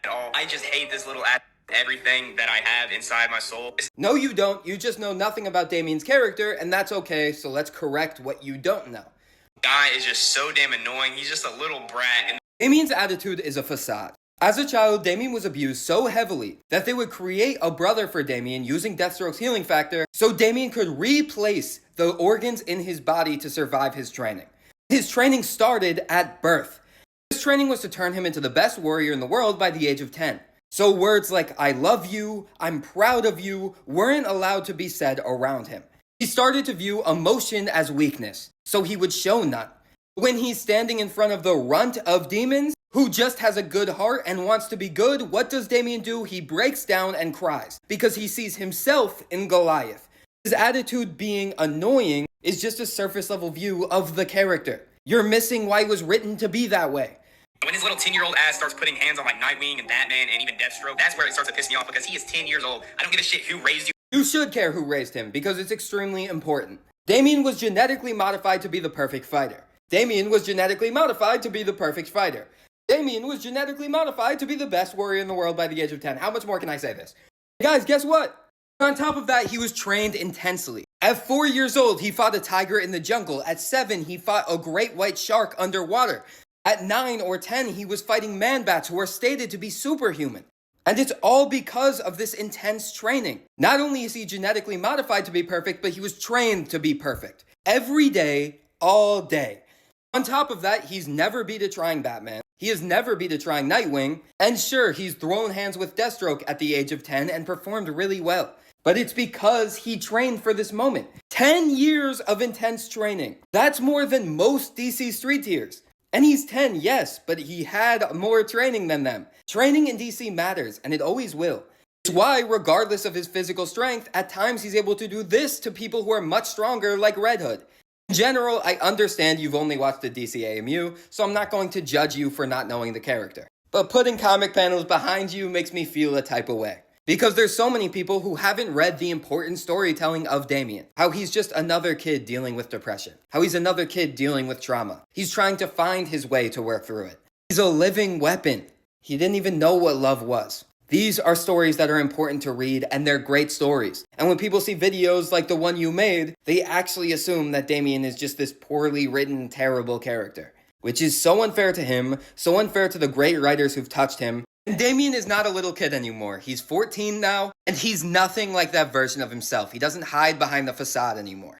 at all. I just hate this little everything that I have inside my soul. No, you don't. You just know nothing about Damian's character, and that's okay, so let's correct what you don't know. Guy is just so damn annoying. He's just a little brat. And Damian's attitude is a facade. As a child, Damian was abused so heavily that they would create a brother for Damian using Deathstroke's healing factor so Damian could replace the organs in his body to survive his training. His training started at birth. This training was to turn him into the best warrior in the world by the age of 10. So words like, I love you, I'm proud of you, weren't allowed to be said around him. He started to view emotion as weakness, so he would show none. When he's standing in front of the runt of demons, who just has a good heart and wants to be good, what does Damian do? He breaks down and cries, because he sees himself in Goliath. His attitude being annoying is just a surface level view of the character. You're missing why he was written to be that way. when his little 10-year-old ass starts putting hands on like Nightwing and Batman and even Deathstroke, that's where it starts to piss me off because he is 10 years old. I don't give a shit who raised you. You should care who raised him because it's extremely important. Damian was genetically modified to be the perfect fighter. Damian was genetically modified to be the perfect fighter. Damian was genetically modified to be the best warrior in the world by the age of 10. How much more can I say this? Guys, guess what? On top of that, he was trained intensely. At 4 years old, he fought a tiger in the jungle. At 7, he fought a great white shark underwater. At 9 or 10, he was fighting man-bats who are stated to be superhuman. And it's all because of this intense training. Not only is he genetically modified to be perfect, but he was trained to be perfect. Every day, all day. On top of that, he's never beat a trying Batman. He has never beat a trying Nightwing. And sure, he's thrown hands with Deathstroke at the age of 10 and performed really well. But it's because he trained for this moment. 10 years of intense training. That's more than most DC street tiers. And he's 10, yes, but he had more training than them. Training in DC matters, and it always will. It's why, regardless of his physical strength, at times he's able to do this to people who are much stronger, like Red Hood. In general, I understand you've only watched the DC AMU, so I'm not going to judge you for not knowing the character. But putting comic panels behind you makes me feel a type of way. Because there's so many people who haven't read the important storytelling of Damian. How he's just another kid dealing with depression. How he's another kid dealing with trauma. He's trying to find his way to work through it. He's a living weapon. He didn't even know what love was. These are stories that are important to read, and they're great stories. And when people see videos like the one you made, they actually assume that Damian is just this poorly written, terrible character. Which is so unfair to him, so unfair to the great writers who've touched him. And Damian is not a little kid anymore. He's 14 now, and he's nothing like that version of himself. He doesn't hide behind the facade anymore.